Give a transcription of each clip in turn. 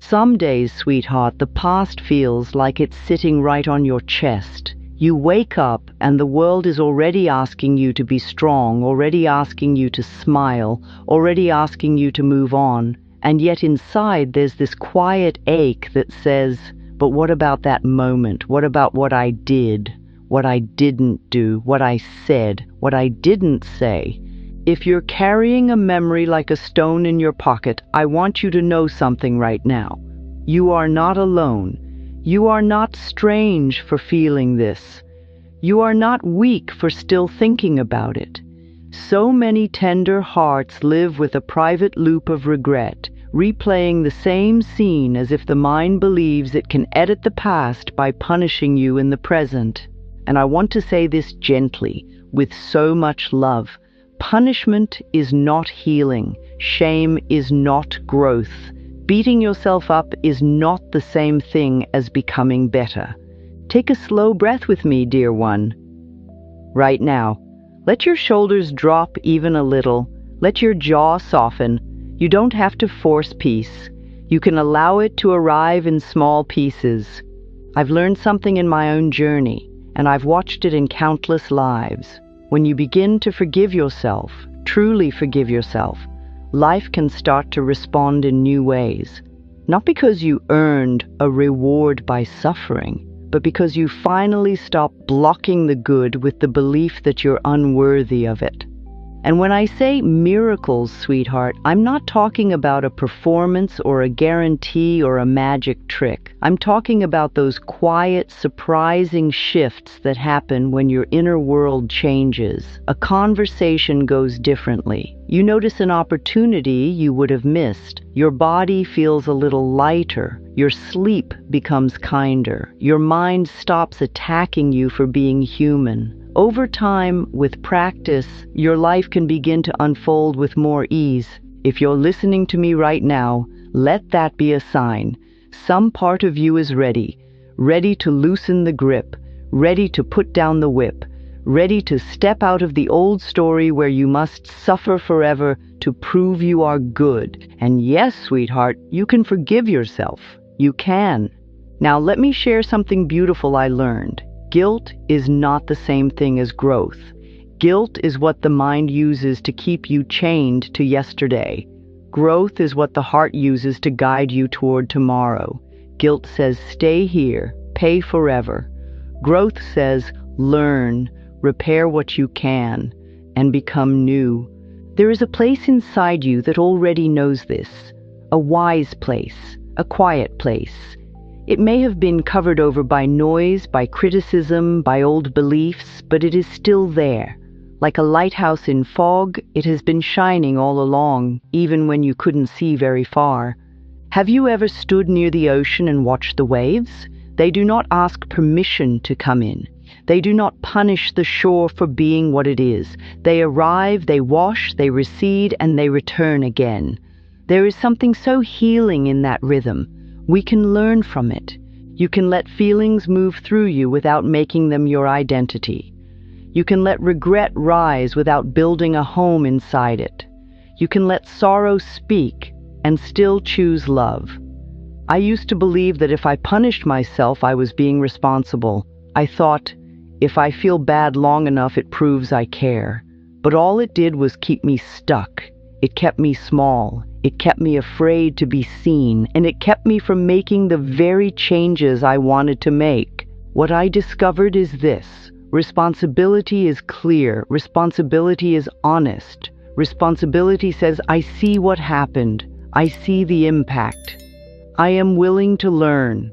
Some days, sweetheart, the past feels like it's sitting right on your chest. You wake up and the world is already asking you to be strong, already asking you to smile, already asking you to move on. And yet inside there's this quiet ache that says, but what about that moment? What about what I did? What I didn't do? What I said? What I didn't say? If you're carrying a memory like a stone in your pocket, I want you to know something right now. You are not alone. You are not strange for feeling this. You are not weak for still thinking about it. So many tender hearts live with a private loop of regret, replaying the same scene as if the mind believes it can edit the past by punishing you in the present. And I want to say this gently, with so much love. Punishment is not healing. Shame is not growth. Beating yourself up is not the same thing as becoming better. Take a slow breath with me, dear one. Right now, let your shoulders drop even a little. Let your jaw soften. You don't have to force peace. You can allow it to arrive in small pieces. I've learned something in my own journey, and I've watched it in countless lives. When you begin to forgive yourself, truly forgive yourself, life can start to respond in new ways. Not because you earned a reward by suffering, but because you finally stop blocking the good with the belief that you're unworthy of it. And when I say miracles, sweetheart, I'm not talking about a performance or a guarantee or a magic trick. I'm talking about those quiet, surprising shifts that happen when your inner world changes. A conversation goes differently. You notice an opportunity you would have missed. Your body feels a little lighter. Your sleep becomes kinder. Your mind stops attacking you for being human. Over time, with practice, your life can begin to unfold with more ease. If you're listening to me right now, let that be a sign. Some part of you is ready to loosen the grip, ready to put down the whip, ready to step out of the old story where you must suffer forever to prove you are good. And yes, sweetheart, you can forgive yourself. You can. Now let me share something beautiful I learned. Guilt is not the same thing as growth. Guilt is what the mind uses to keep you chained to yesterday. Growth is what the heart uses to guide you toward tomorrow. Guilt says, stay here, pay forever. Growth says, learn, repair what you can, and become new. There is a place inside you that already knows this. A wise place, a quiet place. It may have been covered over by noise, by criticism, by old beliefs, but it is still there. Like a lighthouse in fog, it has been shining all along, even when you couldn't see very far. Have you ever stood near the ocean and watched the waves? They do not ask permission to come in. They do not punish the shore for being what it is. They arrive, they wash, they recede, and they return again. There is something so healing in that rhythm. We can learn from it. You can let feelings move through you without making them your identity. You can let regret rise without building a home inside it. You can let sorrow speak and still choose love. I used to believe that if I punished myself, I was being responsible. I thought, if I feel bad long enough, it proves I care. But all it did was keep me stuck. It kept me small. It kept me afraid to be seen, and it kept me from making the very changes I wanted to make. What I discovered is this. Responsibility is clear. Responsibility is honest. Responsibility says, I see what happened. I see the impact. I am willing to learn.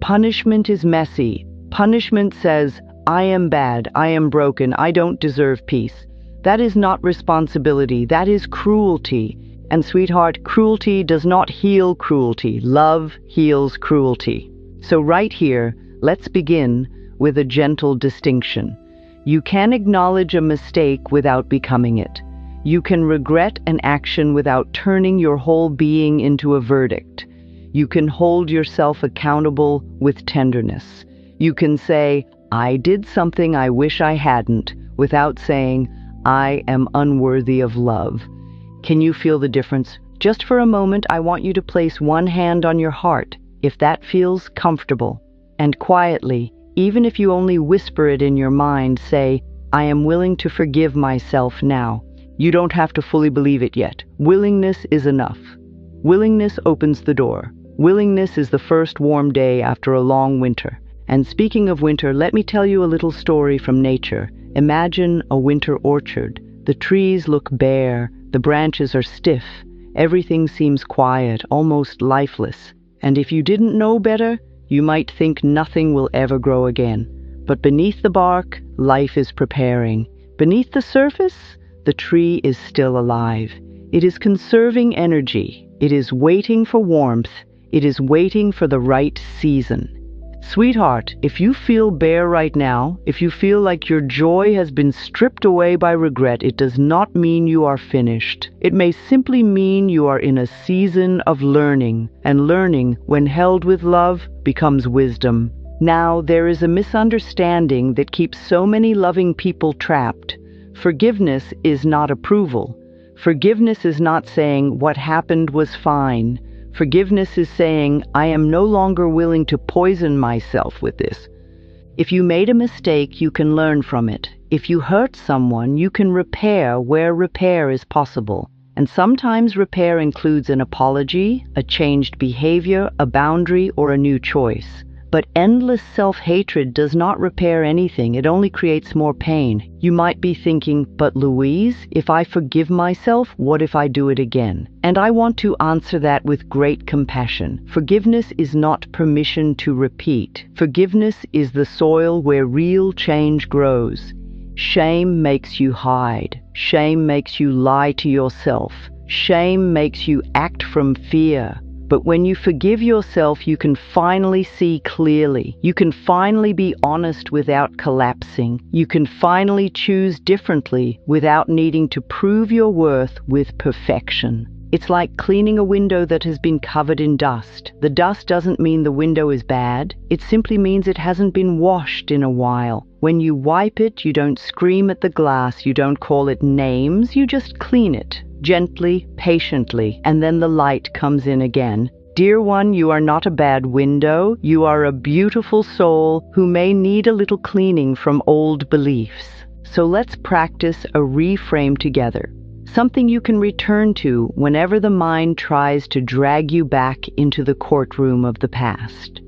Punishment is messy. Punishment says, I am bad. I am broken. I don't deserve peace. That is not responsibility. That is cruelty. And sweetheart, cruelty does not heal cruelty. Love heals cruelty. So right here, let's begin with a gentle distinction. You can acknowledge a mistake without becoming it. You can regret an action without turning your whole being into a verdict. You can hold yourself accountable with tenderness. You can say, I did something I wish I hadn't, without saying, I am unworthy of love. Can you feel the difference? Just for a moment, I want you to place one hand on your heart, if that feels comfortable. And quietly, even if you only whisper it in your mind, say, I am willing to forgive myself now. You don't have to fully believe it yet. Willingness is enough. Willingness opens the door. Willingness is the first warm day after a long winter. And speaking of winter, let me tell you a little story from nature. Imagine a winter orchard. The trees look bare, the branches are stiff, everything seems quiet, almost lifeless. And if you didn't know better, you might think nothing will ever grow again. But beneath the bark, life is preparing. Beneath the surface, the tree is still alive. It is conserving energy. It is waiting for warmth. It is waiting for the right season. Sweetheart, if you feel bare right now, if you feel like your joy has been stripped away by regret, it does not mean you are finished. It may simply mean you are in a season of learning, and learning, when held with love, becomes wisdom. Now, there is a misunderstanding that keeps so many loving people trapped. Forgiveness is not approval. Forgiveness is not saying what happened was fine. Forgiveness is saying, I am no longer willing to poison myself with this. If you made a mistake, you can learn from it. If you hurt someone, you can repair where repair is possible. And sometimes repair includes an apology, a changed behavior, a boundary, or a new choice. But endless self-hatred does not repair anything. It only creates more pain. You might be thinking, but Louise, if I forgive myself, what if I do it again? And I want to answer that with great compassion. Forgiveness is not permission to repeat. Forgiveness is the soil where real change grows. Shame makes you hide. Shame makes you lie to yourself. Shame makes you act from fear. But when you forgive yourself, you can finally see clearly. You can finally be honest without collapsing. You can finally choose differently without needing to prove your worth with perfection. It's like cleaning a window that has been covered in dust. The dust doesn't mean the window is bad. It simply means it hasn't been washed in a while. When you wipe it, you don't scream at the glass. You don't call it names. You just clean it. Gently, patiently, and then the light comes in again. Dear one, you are not a bad window. You are a beautiful soul who may need a little cleaning from old beliefs. So let's practice a reframe together. Something you can return to whenever the mind tries to drag you back into the courtroom of the past.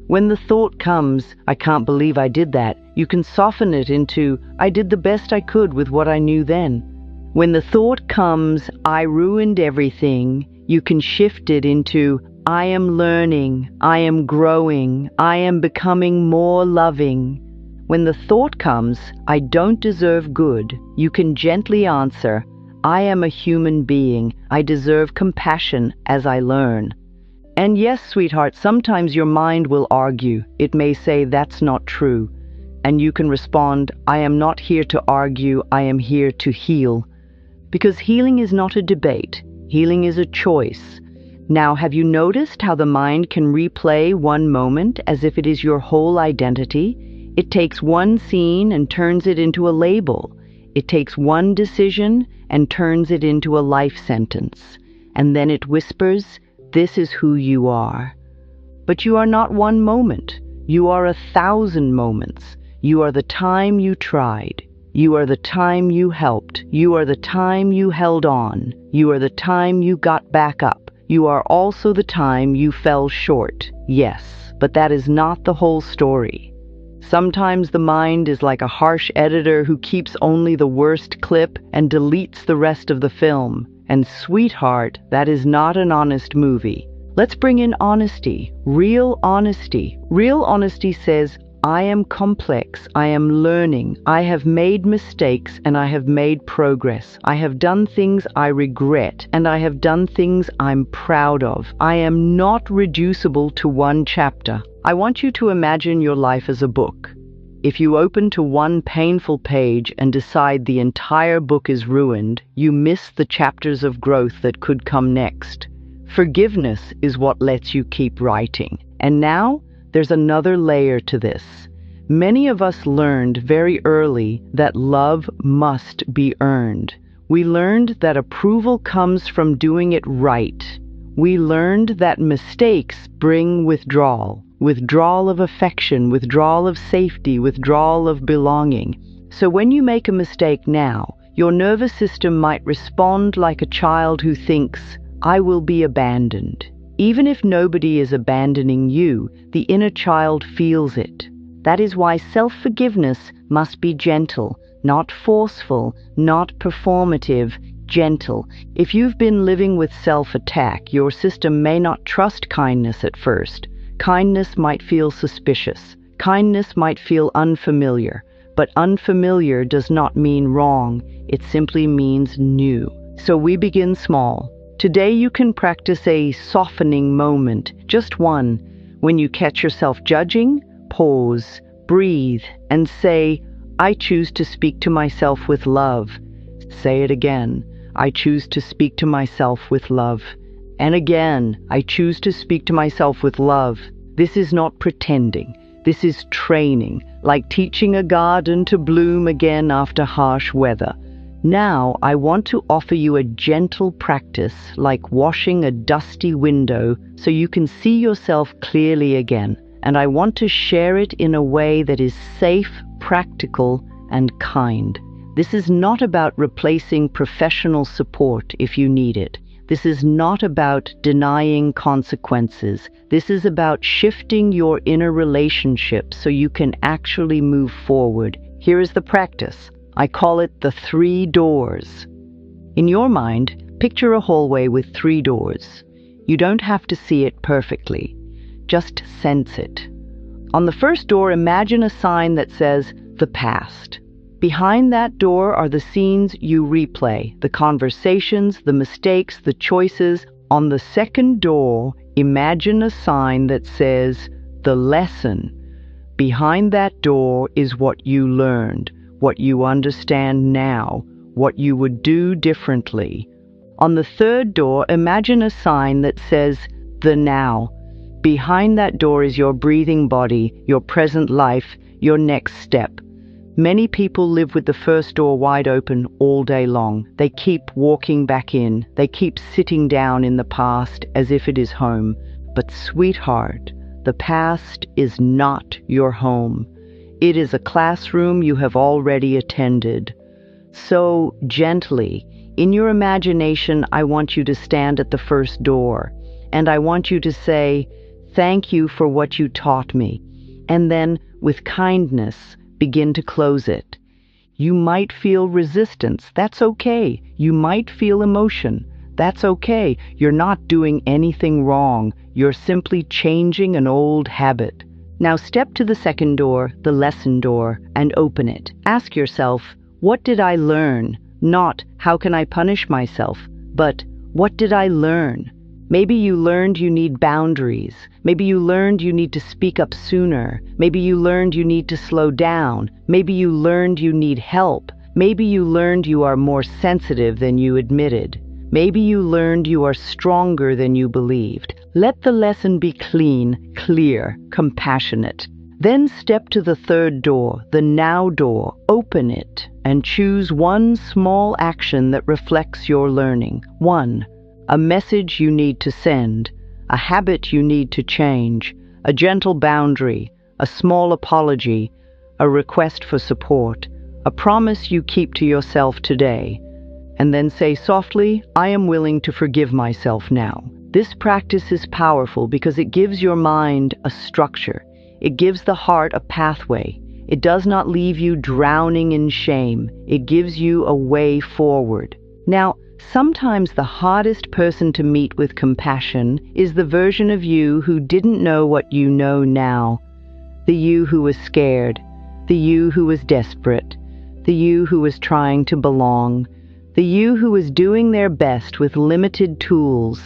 When the thought comes, I can't believe I did that, you can soften it into, I did the best I could with what I knew then. When the thought comes, I ruined everything, you can shift it into, I am learning, I am growing, I am becoming more loving. When the thought comes, I don't deserve good, you can gently answer, I am a human being, I deserve compassion as I learn. And yes, sweetheart, sometimes your mind will argue. It may say that's not true. And you can respond, I am not here to argue, I am here to heal. Because healing is not a debate. Healing is a choice. Now, have you noticed how the mind can replay one moment as if it is your whole identity? It takes one scene and turns it into a label. It takes one decision and turns it into a life sentence. And then it whispers, this is who you are. But you are not one moment. You are 1,000 moments. You are the time you tried. You are the time you helped. You are the time you held on. You are the time you got back up. You are also the time you fell short. Yes, but that is not the whole story. Sometimes the mind is like a harsh editor who keeps only the worst clip and deletes the rest of the film. And sweetheart, that is not an honest movie. Let's bring in honesty, real honesty. Real honesty says, I am complex, I am learning, I have made mistakes and I have made progress. I have done things I regret and I have done things I'm proud of. I am not reducible to one chapter. I want you to imagine your life as a book. If you open to one painful page and decide the entire book is ruined, you miss the chapters of growth that could come next. Forgiveness is what lets you keep writing. And now, there's another layer to this. Many of us learned very early that love must be earned. We learned that approval comes from doing it right. We learned that mistakes bring withdrawal. Withdrawal of affection, withdrawal of safety, withdrawal of belonging. So when you make a mistake now, your nervous system might respond like a child who thinks, "I will be abandoned." Even if nobody is abandoning you, the inner child feels it. That is why self-forgiveness must be gentle, not forceful, not performative, gentle. If you've been living with self-attack, your system may not trust kindness at first. Kindness might feel suspicious. Kindness might feel unfamiliar. But unfamiliar does not mean wrong. It simply means new. So we begin small. Today you can practice a softening moment, just one. When you catch yourself judging, pause, breathe, and say, "I choose to speak to myself with love." Say it again. "I choose to speak to myself with love." And again, "I choose to speak to myself with love." This is not pretending. This is training, like teaching a garden to bloom again after harsh weather. Now, I want to offer you a gentle practice, like washing a dusty window, so you can see yourself clearly again. And I want to share it in a way that is safe, practical, and kind. This is not about replacing professional support if you need it. This is not about denying consequences. This is about shifting your inner relationship so you can actually move forward. Here is the practice. I call it the 3 doors. In your mind, picture a hallway with 3 doors. You don't have to see it perfectly. Just sense it. On the first door, imagine a sign that says, "The past." Behind that door are the scenes you replay, the conversations, the mistakes, the choices. On the second door, imagine a sign that says, "The lesson." Behind that door is what you learned, what you understand now, what you would do differently. On the third door, imagine a sign that says, "The now." Behind that door is your breathing body, your present life, your next step. Many people live with the first door wide open all day long. They keep walking back in. They keep sitting down in the past as if it is home. But sweetheart, the past is not your home. It is a classroom you have already attended. So gently, in your imagination, I want you to stand at the first door. And I want you to say, "Thank you for what you taught me." And then, with kindness, begin to close it. You might feel resistance. That's okay. You might feel emotion. That's okay. You're not doing anything wrong. You're simply changing an old habit. Now step to the second door, the lesson door, and open it. Ask yourself, what did I learn? Not, how can I punish myself? But, what did I learn? Maybe you learned you need boundaries. Maybe you learned you need to speak up sooner. Maybe you learned you need to slow down. Maybe you learned you need help. Maybe you learned you are more sensitive than you admitted. Maybe you learned you are stronger than you believed. Let the lesson be clean, clear, compassionate. Then step to the third door, the now door. Open it and choose one small action that reflects your learning. 1. A message you need to send, a habit you need to change, a gentle boundary, a small apology, a request for support, a promise you keep to yourself today. And then say softly, "I am willing to forgive myself now." This practice is powerful because it gives your mind a structure. It gives the heart a pathway. It does not leave you drowning in shame. It gives you a way forward. Now, sometimes the hardest person to meet with compassion is the version of you who didn't know what you know now. The you who was scared, the you who was desperate, the you who was trying to belong, the you who was doing their best with limited tools.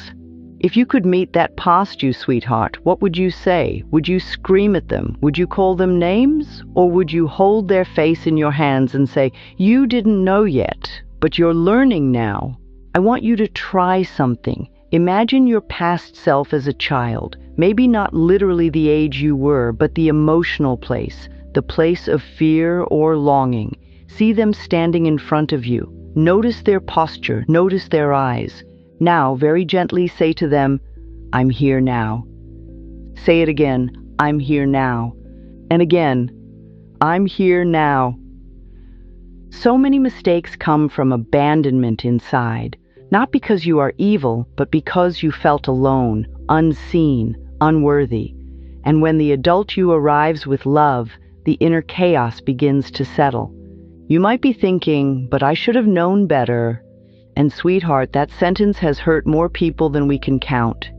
If you could meet that past you, sweetheart, what would you say? Would you scream at them? Would you call them names? Or would you hold their face in your hands and say, "You didn't know yet, but you're learning now"? I want you to try something. Imagine your past self as a child, maybe not literally the age you were, but the emotional place, the place of fear or longing. See them standing in front of you. Notice their posture, notice their eyes. Now, very gently say to them, I'm here now. Say it again, I'm here now. And again, I'm here now. So many mistakes come from abandonment inside, not because you are evil, but because you felt alone, unseen, unworthy. And when the adult you arrives with love, the inner chaos begins to settle. You might be thinking, but I should have known better. And sweetheart, that sentence has hurt more people than we can count.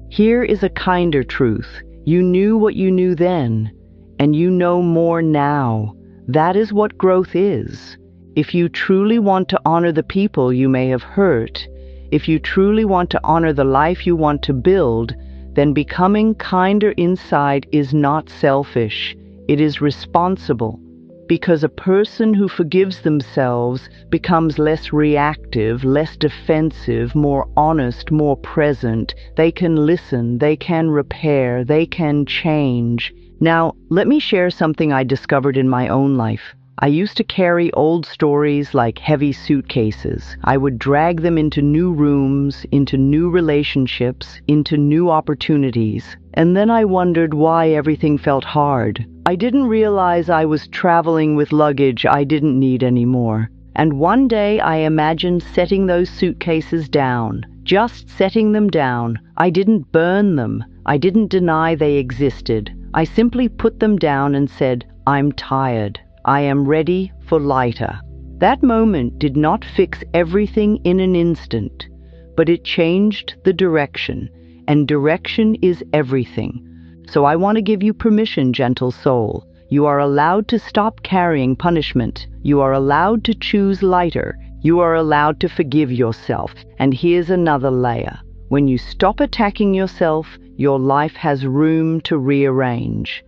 Here is a kinder truth. You knew what you knew then, and you know more now. That is what growth is. If you truly want to honor the people you may have hurt, if you truly want to honor the life you want to build, then becoming kinder inside is not selfish. It is responsible. Because a person who forgives themselves becomes less reactive, less defensive, more honest, more present. They can listen, they can repair, they can change. Now, let me share something I discovered in my own life. I used to carry old stories like heavy suitcases. I would drag them into new rooms, into new relationships, into new opportunities. And then I wondered why everything felt hard. I didn't realize I was traveling with luggage I didn't need anymore. And one day I imagined setting those suitcases down, just setting them down. I didn't burn them. I didn't deny they existed. I simply put them down and said, I'm tired. I am ready for lighter. That moment did not fix everything in an instant, but it changed the direction, and direction is everything. So I want to give you permission, gentle soul. You are allowed to stop carrying punishment. You are allowed to choose lighter. You are allowed to forgive yourself. And here's another layer. When you stop attacking yourself, your life has room to rearrange.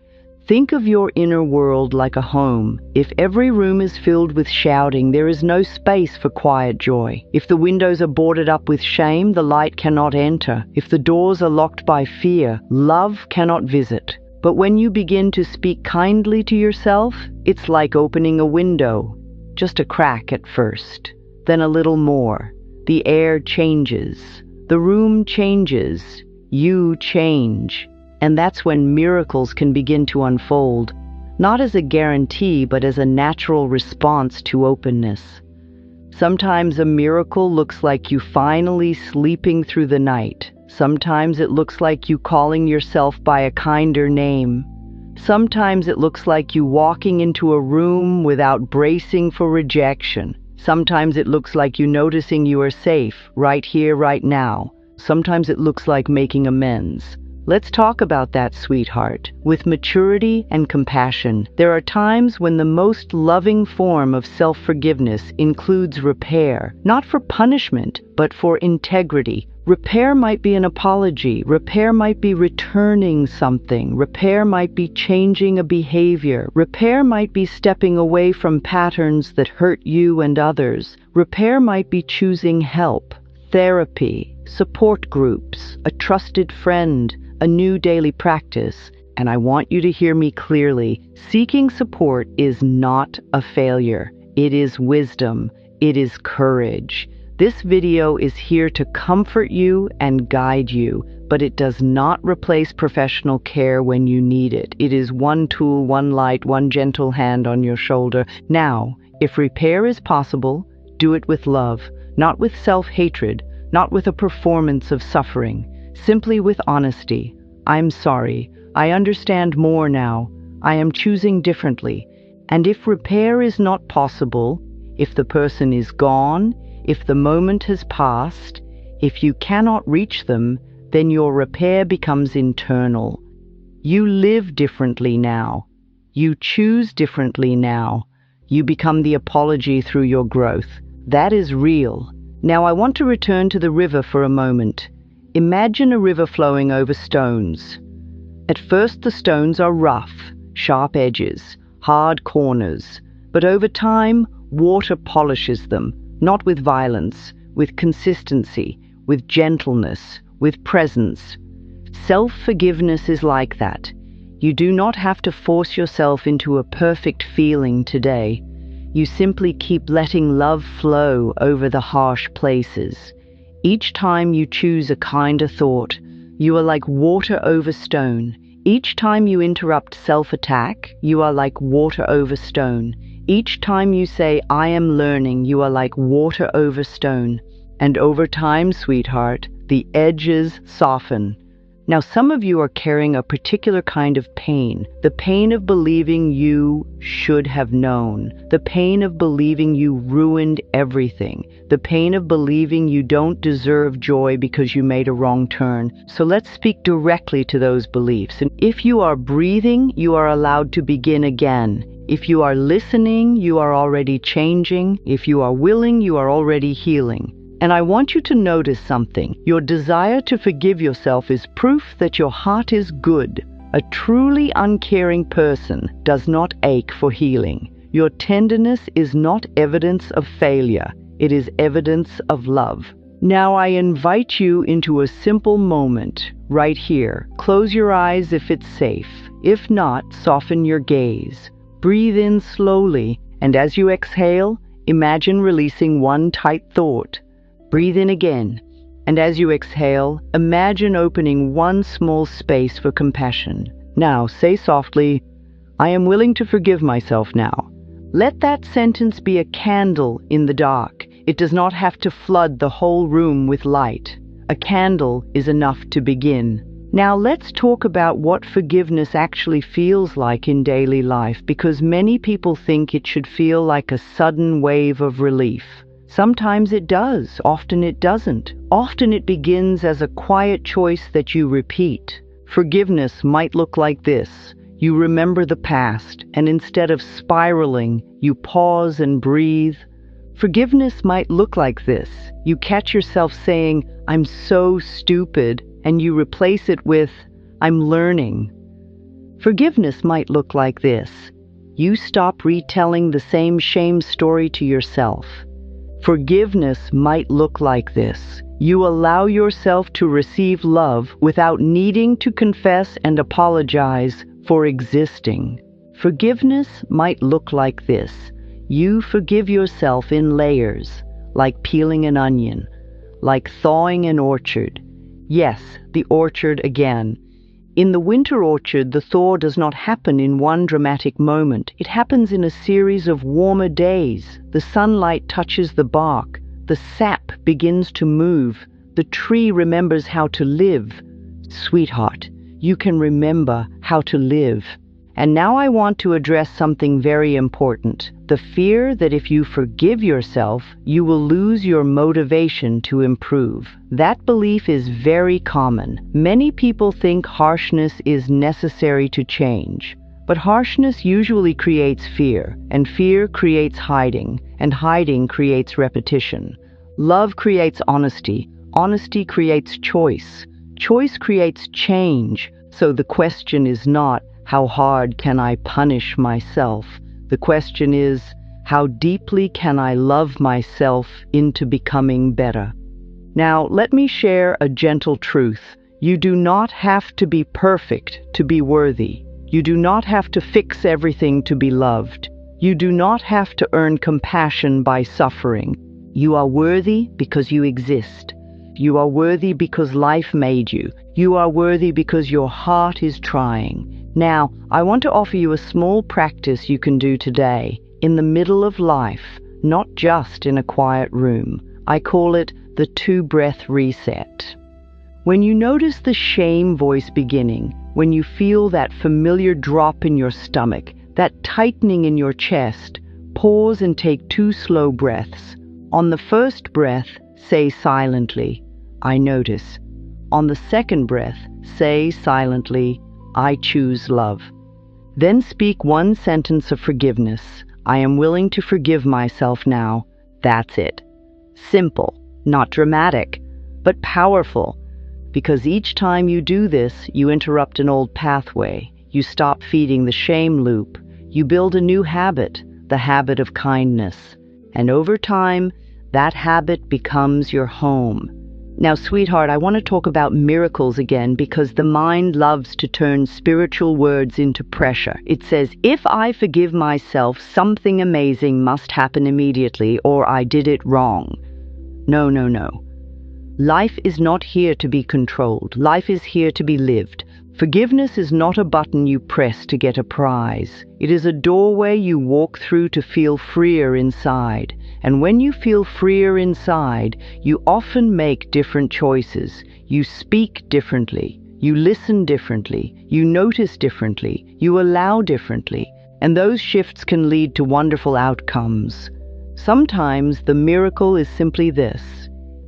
Think of your inner world like a home. If every room is filled with shouting, there is no space for quiet joy. If the windows are boarded up with shame, the light cannot enter. If the doors are locked by fear, love cannot visit. But when you begin to speak kindly to yourself, it's like opening a window. Just a crack at first, then a little more. The air changes. The room changes. You change. And that's when miracles can begin to unfold, not as a guarantee, but as a natural response to openness. Sometimes a miracle looks like you finally sleeping through the night. Sometimes it looks like you calling yourself by a kinder name. Sometimes it looks like you walking into a room without bracing for rejection. Sometimes it looks like you noticing you are safe, right here, right now. Sometimes it looks like making amends. Let's talk about that, sweetheart. With maturity and compassion, there are times when the most loving form of self-forgiveness includes repair, not for punishment, but for integrity. Repair might be an apology. Repair might be returning something. Repair might be changing a behavior. Repair might be stepping away from patterns that hurt you and others. Repair might be choosing help, therapy, support groups, a trusted friend, a new daily practice. And I want you to hear me clearly. Seeking support is not a failure. It is wisdom. It is courage. This video is here to comfort you and guide you, but it does not replace professional care when you need it. It is one tool, one light, one gentle hand on your shoulder. Now, if repair is possible, do it with love, not with self-hatred, not with a performance of suffering. Simply with honesty. I'm sorry. I understand more now. I am choosing differently. And if repair is not possible, if the person is gone, if the moment has passed, if you cannot reach them, then your repair becomes internal. You live differently now. You choose differently now. You become the apology through your growth. That is real. Now I want to return to the river for a moment. Imagine a river flowing over stones. At first the stones are rough, sharp edges, hard corners, but over time water polishes them, not with violence, with consistency, with gentleness, with presence. Self-forgiveness is like that. You do not have to force yourself into a perfect feeling today. You simply keep letting love flow over the harsh places. Each time you choose a kinder thought, you are like water over stone. Each time you interrupt self-attack, you are like water over stone. Each time you say, I am learning, you are like water over stone. And over time, sweetheart, the edges soften. Now, some of you are carrying a particular kind of pain, the pain of believing you should have known, the pain of believing you ruined everything, the pain of believing you don't deserve joy because you made a wrong turn. So let's speak directly to those beliefs. And if you are breathing, you are allowed to begin again. If you are listening, you are already changing. If you are willing, you are already healing. And I want you to notice something. Your desire to forgive yourself is proof that your heart is good. A truly uncaring person does not ache for healing. Your tenderness is not evidence of failure. It is evidence of love. Now I invite you into a simple moment right here. Close your eyes if it's safe. If not, soften your gaze. Breathe in slowly, and as you exhale, imagine releasing one tight thought. Breathe in again, and as you exhale, imagine opening one small space for compassion. Now, say softly, I am willing to forgive myself now. Let that sentence be a candle in the dark. It does not have to flood the whole room with light. A candle is enough to begin. Now, let's talk about what forgiveness actually feels like in daily life, because many people think it should feel like a sudden wave of relief. Sometimes it does, often it doesn't. Often it begins as a quiet choice that you repeat. Forgiveness might look like this. You remember the past, and instead of spiraling, you pause and breathe. Forgiveness might look like this. You catch yourself saying, I'm so stupid, and you replace it with, I'm learning. Forgiveness might look like this. You stop retelling the same shame story to yourself. Forgiveness might look like this. You allow yourself to receive love without needing to confess and apologize for existing. Forgiveness might look like this. You forgive yourself in layers, like peeling an onion, like thawing an orchard. Yes, the orchard again. In the winter orchard, the thaw does not happen in one dramatic moment. It happens in a series of warmer days. The sunlight touches the bark. The sap begins to move. The tree remembers how to live. Sweetheart, you can remember how to live. And now I want to address something very important. The fear that if you forgive yourself, you will lose your motivation to improve. That belief is very common. Many people think harshness is necessary to change. But harshness usually creates fear, and fear creates hiding, and hiding creates repetition. Love creates honesty. Honesty creates choice. Choice creates change. So the question is not, how hard can I punish myself? The question is, how deeply can I love myself into becoming better? Now, let me share a gentle truth. You do not have to be perfect to be worthy. You do not have to fix everything to be loved. You do not have to earn compassion by suffering. You are worthy because you exist. You are worthy because life made you. You are worthy because your heart is trying. Now, I want to offer you a small practice you can do today, in the middle of life, not just in a quiet room. I call it the 2-breath reset. When you notice the shame voice beginning, when you feel that familiar drop in your stomach, that tightening in your chest, pause and take 2 slow breaths. On the first breath, say silently, I notice. On the second breath, say silently, I choose love. Then speak one sentence of forgiveness. I am willing to forgive myself now. That's it. Simple, not dramatic, but powerful. Because each time you do this, you interrupt an old pathway. You stop feeding the shame loop. You build a new habit, the habit of kindness. And over time, that habit becomes your home. Now, sweetheart, I want to talk about miracles again because the mind loves to turn spiritual words into pressure. It says, if I forgive myself, something amazing must happen immediately, or I did it wrong. No, no, no. Life is not here to be controlled. Life is here to be lived. Forgiveness is not a button you press to get a prize. It is a doorway you walk through to feel freer inside. And when you feel freer inside, you often make different choices. You speak differently. You listen differently. You notice differently. You allow differently. And those shifts can lead to wonderful outcomes. Sometimes the miracle is simply this.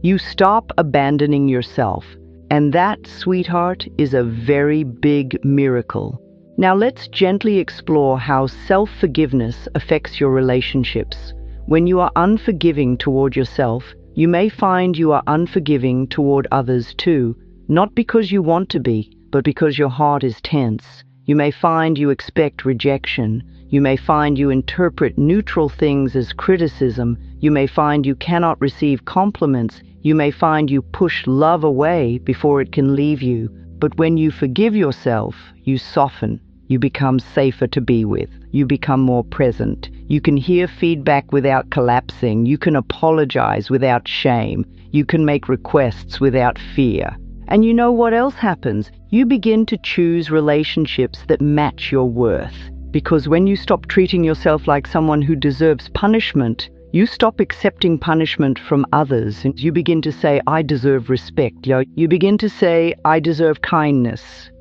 You stop abandoning yourself. And that, sweetheart, is a very big miracle. Now let's gently explore how self-forgiveness affects your relationships. When you are unforgiving toward yourself, you may find you are unforgiving toward others too, not because you want to be, but because your heart is tense. You may find you expect rejection. You may find you interpret neutral things as criticism. You may find you cannot receive compliments. You may find you push love away before it can leave you. But when you forgive yourself, you soften. You become safer to be with. You become more present. You can hear feedback without collapsing. You can apologize without shame. You can make requests without fear. And you know what else happens? You begin to choose relationships that match your worth. Because when you stop treating yourself like someone who deserves punishment, you stop accepting punishment from others, and you begin to say, I deserve respect. You begin to say, I deserve kindness.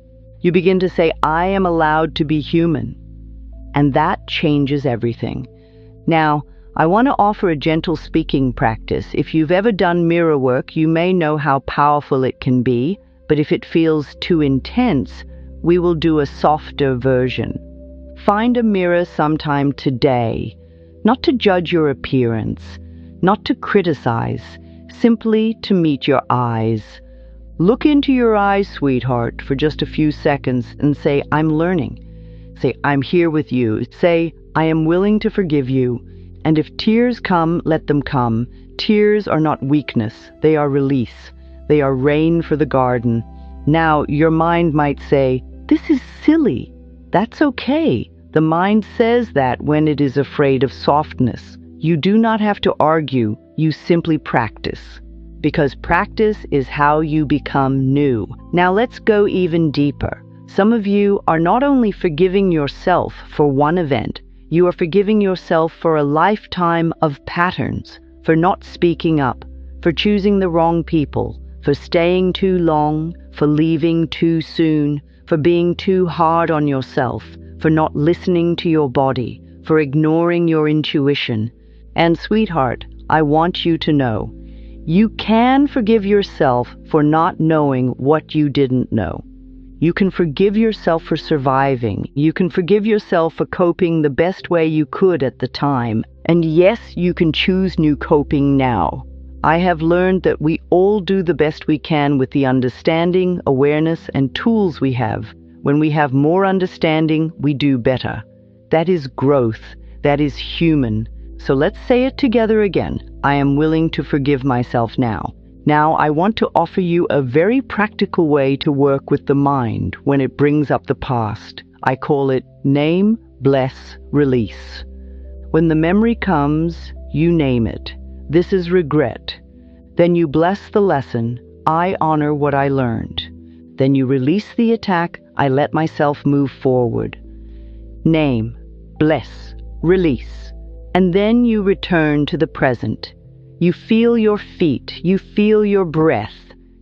You begin to say, I am allowed to be human. And that changes everything. Now, I want to offer a gentle speaking practice. If you've ever done mirror work, you may know how powerful it can be, but if it feels too intense, we will do a softer version. Find a mirror sometime today, not to judge your appearance, not to criticize, simply to meet your eyes. Look into your eyes, sweetheart, for just a few seconds and say, I'm learning. Say, I'm here with you. Say, I am willing to forgive you. And if tears come, let them come. Tears are not weakness. They are release. They are rain for the garden. Now, your mind might say, this is silly. That's okay. The mind says that when it is afraid of softness. You do not have to argue. You simply practice. Because practice is how you become new. Now let's go even deeper. Some of you are not only forgiving yourself for one event, you are forgiving yourself for a lifetime of patterns, for not speaking up, for choosing the wrong people, for staying too long, for leaving too soon, for being too hard on yourself, for not listening to your body, for ignoring your intuition. And sweetheart, I want you to know, you can forgive yourself for not knowing what you didn't know. You can forgive yourself for surviving. You can forgive yourself for coping the best way you could at the time. And yes, you can choose new coping now. I have learned that we all do the best we can with the understanding, awareness, and tools we have. When we have more understanding, we do better. That is growth. That is human. So let's say it together again. I am willing to forgive myself now. Now, I want to offer you a very practical way to work with the mind when it brings up the past. I call it name, bless, release. When the memory comes, you name it. This is regret. Then you bless the lesson. I honor what I learned. Then you release the attack. I let myself move forward. Name, bless, release. And then you return to the present. You feel your feet. You feel your breath.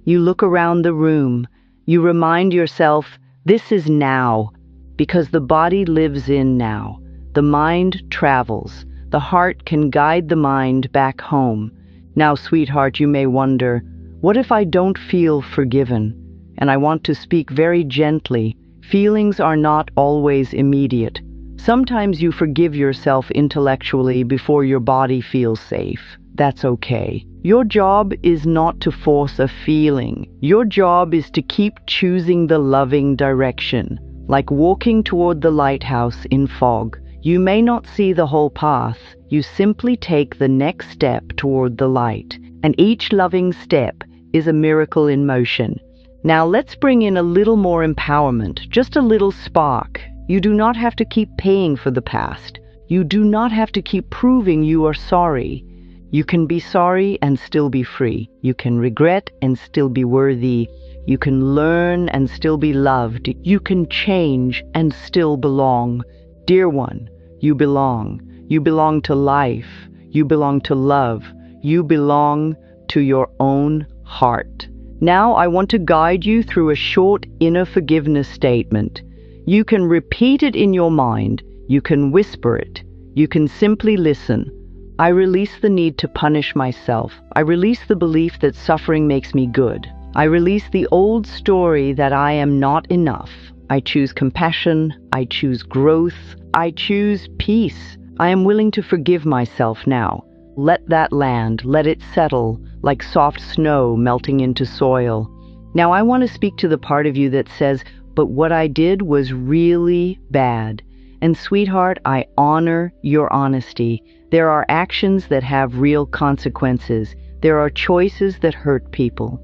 You look around the room. You remind yourself, this is now, because the body lives in now. The mind travels. The heart can guide the mind back home. Now, sweetheart, you may wonder, what if I don't feel forgiven? And I want to speak very gently. Feelings are not always immediate. Sometimes you forgive yourself intellectually before your body feels safe. That's okay. Your job is not to force a feeling. Your job is to keep choosing the loving direction. Like walking toward the lighthouse in fog. You may not see the whole path. You simply take the next step toward the light. And each loving step is a miracle in motion. Now let's bring in a little more empowerment, just a little spark. You do not have to keep paying for the past. You do not have to keep proving you are sorry. You can be sorry and still be free. You can regret and still be worthy. You can learn and still be loved. You can change and still belong. Dear one, you belong. You belong to life. You belong to love. You belong to your own heart. Now I want to guide you through a short inner forgiveness statement. You can repeat it in your mind. You can whisper it. You can simply listen. I release the need to punish myself. I release the belief that suffering makes me good. I release the old story that I am not enough. I choose compassion. I choose growth. I choose peace. I am willing to forgive myself now. Let that land, let it settle like soft snow melting into soil. Now I want to speak to the part of you that says, but what I did was really bad. And sweetheart, I honor your honesty. There are actions that have real consequences. There are choices that hurt people.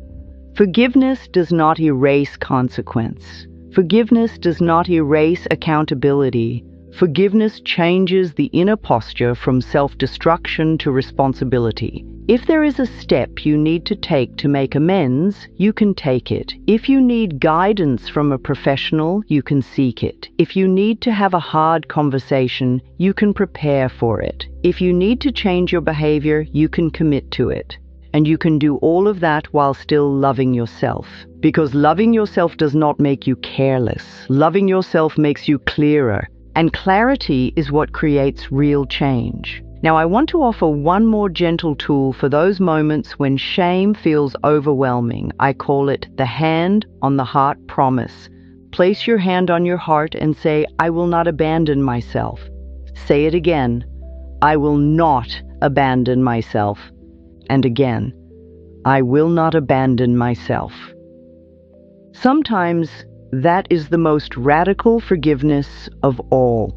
Forgiveness does not erase consequence. Forgiveness does not erase accountability. Forgiveness changes the inner posture from self-destruction to responsibility. If there is a step you need to take to make amends, you can take it. If you need guidance from a professional, you can seek it. If you need to have a hard conversation, you can prepare for it. If you need to change your behavior, you can commit to it. And you can do all of that while still loving yourself. Because loving yourself does not make you careless. Loving yourself makes you clearer. And clarity is what creates real change. Now, I want to offer one more gentle tool for those moments when shame feels overwhelming. I call it the hand on the heart promise. Place your hand on your heart and say, I will not abandon myself. Say it again. I will not abandon myself. And again, I will not abandon myself. Sometimes that is the most radical forgiveness of all.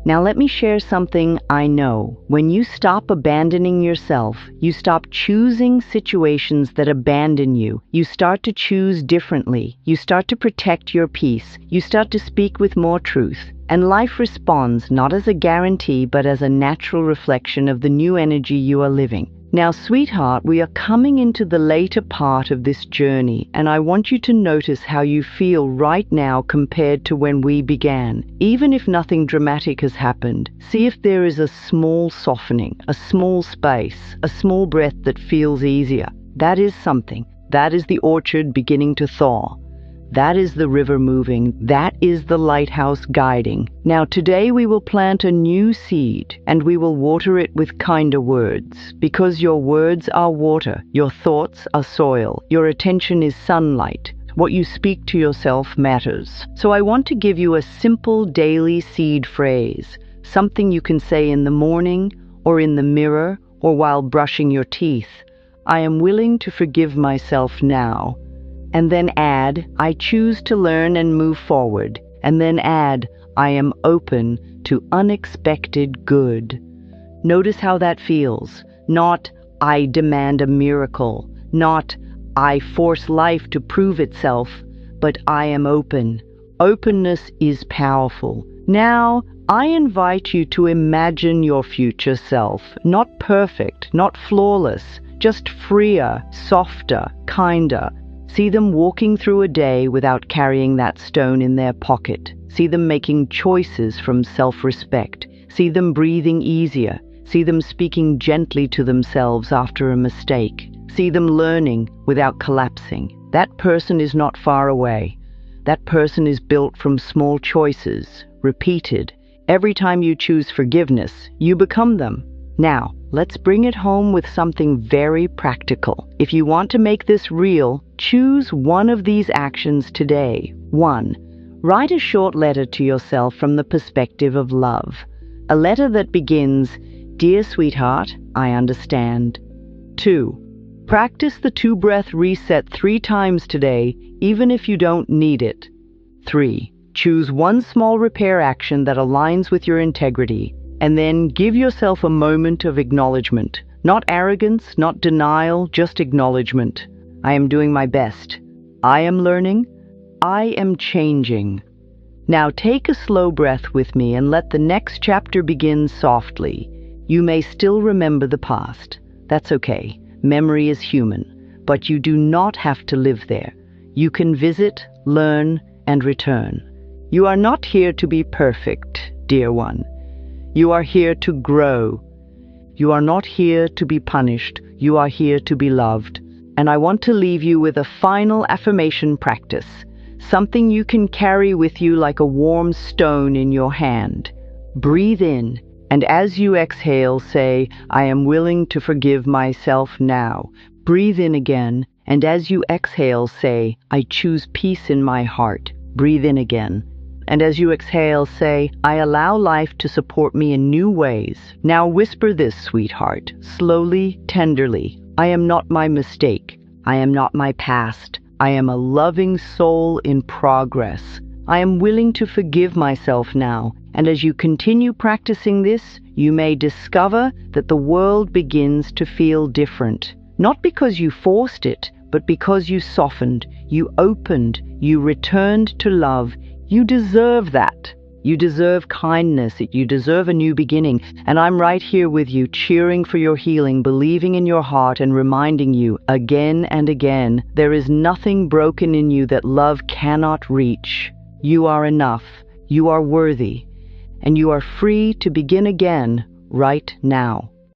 Now let me share something I know. When you stop abandoning yourself, you stop choosing situations that abandon you. You start to choose differently. You start to protect your peace. You start to speak with more truth. And life responds not as a guarantee, but as a natural reflection of the new energy you are living. Now, sweetheart, we are coming into the later part of this journey, and I want you to notice how you feel right now compared to when we began. Even if nothing dramatic has happened, see if there is a small softening, a small space, a small breath that feels easier. That is something. That is the orchard beginning to thaw. That is the river moving. That is the lighthouse guiding. Now today we will plant a new seed, and we will water it with kinder words. Because your words are water, your thoughts are soil, your attention is sunlight. What you speak to yourself matters. So I want to give you a simple daily seed phrase, something you can say in the morning, or in the mirror, or while brushing your teeth. I am willing to forgive myself now. And then add, I choose to learn and move forward. And then add, I am open to unexpected good. Notice how that feels. Not, I demand a miracle. Not, I force life to prove itself. But I am open. Openness is powerful. Now, I invite you to imagine your future self. Not perfect, not flawless, just freer, softer, kinder. See them walking through a day without carrying that stone in their pocket. See them making choices from self-respect. See them breathing easier. See them speaking gently to themselves after a mistake. See them learning without collapsing. That person is not far away. That person is built from small choices, repeated. Every time you choose forgiveness, you become them. Now, let's bring it home with something very practical. If you want to make this real, choose one of these actions today. 1. Write a short letter to yourself from the perspective of love. A letter that begins, Dear sweetheart, I understand. 2. Practice the 2-breath reset 3 times today, even if you don't need it. 3. Choose one small repair action that aligns with your integrity. And then give yourself a moment of acknowledgement. Not arrogance, not denial, just acknowledgement. I am doing my best. I am learning. I am changing. Now take a slow breath with me and let the next chapter begin softly. You may still remember the past. That's okay. Memory is human, but you do not have to live there. You can visit, learn, and return. You are not here to be perfect, dear one. You are here to grow. You are not here to be punished. You are here to be loved. And I want to leave you with a final affirmation practice, something you can carry with you like a warm stone in your hand. Breathe in, and as you exhale, say, I am willing to forgive myself now. Breathe in again, and as you exhale, say, I choose peace in my heart. Breathe in again. And as you exhale, say, I allow life to support me in new ways. Now whisper this, sweetheart, slowly, tenderly. I am not my mistake. I am not my past. I am a loving soul in progress. I am willing to forgive myself now. And as you continue practicing this, you may discover that the world begins to feel different. Not because you forced it, but because you softened, you opened, you returned to love. You deserve that. You deserve kindness. You deserve a new beginning. And I'm right here with you, cheering for your healing, believing in your heart, and reminding you again and again, there is nothing broken in you that love cannot reach. You are enough. You are worthy. And you are free to begin again right now.